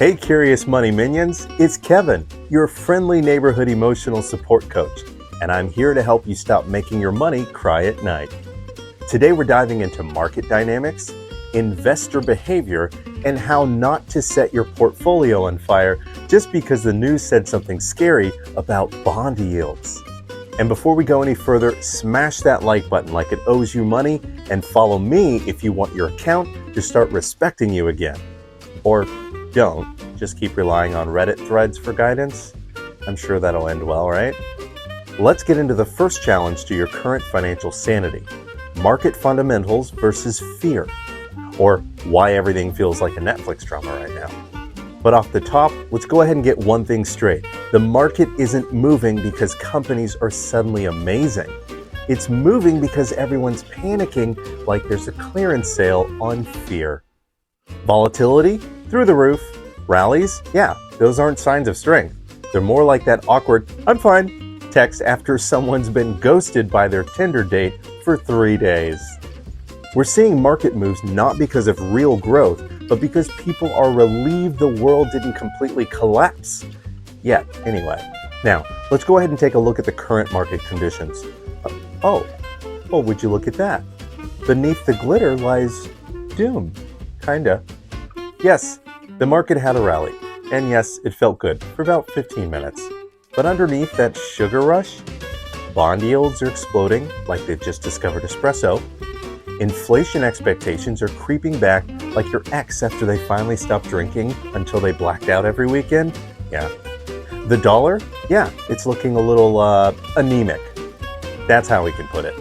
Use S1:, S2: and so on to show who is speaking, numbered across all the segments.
S1: Hey curious money minions, it's Kevin, your friendly neighborhood emotional support coach, and I'm here to help you stop making your money cry at night. Today we're diving into market dynamics, investor behavior, and how not to set your portfolio on fire just because the news said something scary about bond yields. And before we go any further, smash that like button like it owes you money, and follow me if you want your account to start respecting you again. Or don't, just keep relying on Reddit threads for guidance. I'm sure that'll end well, right? Let's get into the first challenge to your current financial sanity: market fundamentals versus fear, or why everything feels like a Netflix drama right now. But off the top, let's go ahead and get one thing straight. The market isn't moving because companies are suddenly amazing. It's moving because everyone's panicking like there's a clearance sale on fear. Volatility? Through the roof. Rallies? Yeah, those aren't signs of strength. They're more like that awkward, "I'm fine" text after someone's been ghosted by their Tinder date for 3 days. We're seeing market moves not because of real growth, but because people are relieved the world didn't completely collapse. Yet, anyway. Now, let's go ahead and take a look at the current market conditions. Well, would you look at that? Beneath the glitter lies doom. Kinda. Yes, the market had a rally. And yes, it felt good for about 15 minutes. But underneath that sugar rush, bond yields are exploding like they've just discovered espresso. Inflation expectations are creeping back like your ex after they finally stopped drinking until they blacked out every weekend. Yeah. The dollar? Yeah, it's looking a little anemic. That's how we can put it.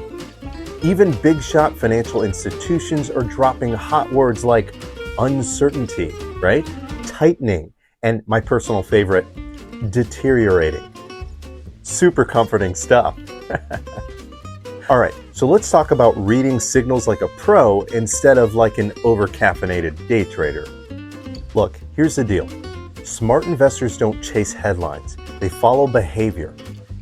S1: Even big shot financial institutions are dropping hot words like uncertainty, right? Tightening, and my personal favorite, deteriorating. Super comforting stuff. All right, so let's talk about reading signals like a pro instead of like an over-caffeinated day trader. Look, here's the deal. Smart investors don't chase headlines. They follow behavior.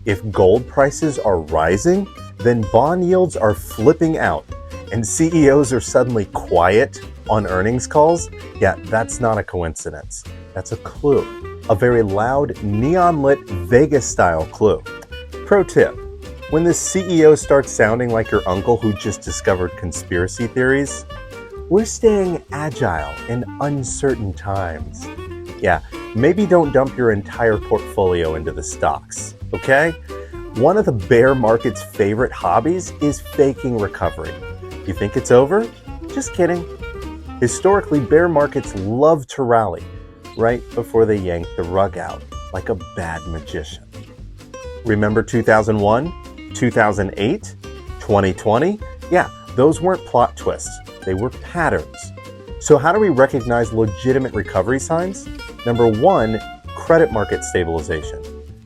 S1: If gold prices are rising, then bond yields are flipping out, and CEOs are suddenly quiet on earnings calls. Yeah, that's not a coincidence. That's a clue. A very loud, neon-lit Vegas-style clue. Pro tip: when the CEO starts sounding like your uncle who just discovered conspiracy theories, we're staying agile in uncertain times. Yeah, maybe don't dump your entire portfolio into the stocks, okay? One of the bear market's favorite hobbies is faking recovery. You think it's over? Just kidding. Historically, bear markets love to rally right before they yank the rug out, like a bad magician. Remember 2001? 2008, 2020? Yeah, those weren't plot twists. They were patterns. So how do we recognize legitimate recovery signs? Number 1, credit market stabilization.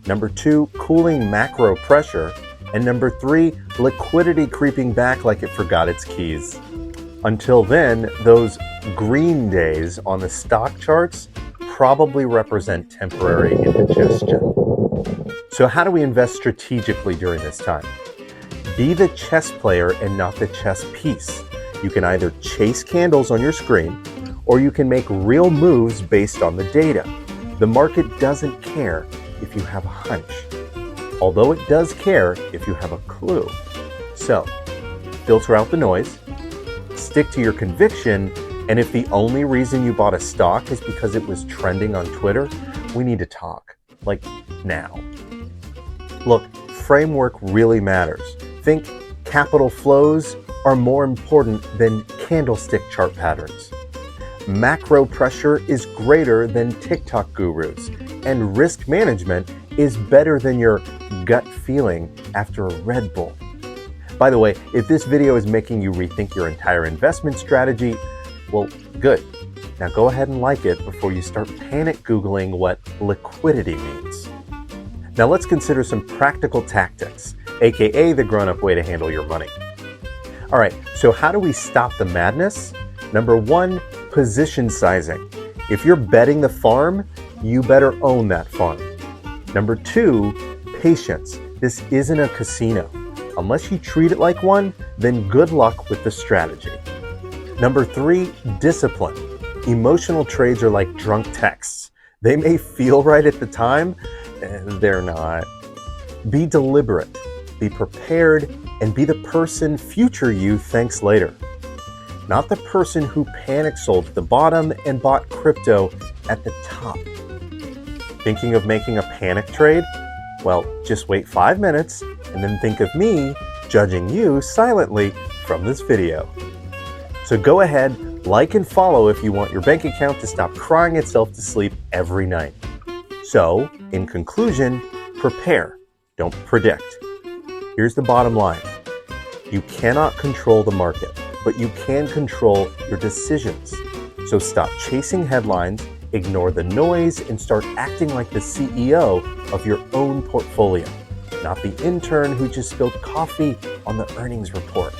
S1: Number 2, cooling macro pressure. And number 3, liquidity creeping back like it forgot its keys. Until then, those green days on the stock charts probably represent temporary indigestion. So how do we invest strategically during this time? Be the chess player and not the chess piece. You can either chase candles on your screen, or you can make real moves based on the data. The market doesn't care if you have a hunch, although it does care if you have a clue. So, filter out the noise, stick to your conviction, and if the only reason you bought a stock is because it was trending on Twitter, we need to talk, like now. Look, framework really matters. Think capital flows are more important than candlestick chart patterns. Macro pressure is greater than TikTok gurus, and risk management is better than your gut feeling after a Red Bull. By the way, if this video is making you rethink your entire investment strategy, well, good. Now go ahead and like it before you start panic Googling what liquidity means. Now let's consider some practical tactics, aka the grown-up way to handle your money. All right, so how do we stop the madness? Number 1, position sizing. If you're betting the farm, you better own that farm. Number 2, patience. This isn't a casino. Unless you treat it like one, then good luck with the strategy. Number 3, discipline. Emotional trades are like drunk texts. They may feel right at the time, they're not. Be deliberate, be prepared, and be the person future you thanks later. Not the person who panic sold at the bottom and bought crypto at the top. Thinking of making a panic trade? Well, just wait 5 minutes and then think of me judging you silently from this video. So go ahead, like and follow if you want your bank account to stop crying itself to sleep every night. So, in conclusion, prepare, don't predict. Here's the bottom line. You cannot control the market, but you can control your decisions. So stop chasing headlines, ignore the noise, and start acting like the CEO of your own portfolio, not the intern who just spilled coffee on the earnings report.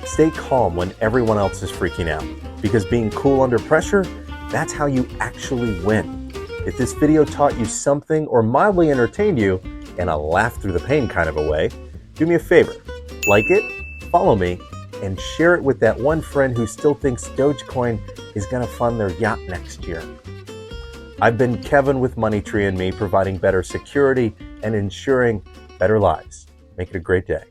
S1: Stay calm when everyone else is freaking out, because being cool under pressure, that's how you actually win. If this video taught you something or mildly entertained you, in a laugh through the pain kind of a way, do me a favor, like it, follow me, and share it with that one friend who still thinks Dogecoin is going to fund their yacht next year. I've been Kevin with MoneyTreeAndMe, providing better security and ensuring better lives. Make it a great day.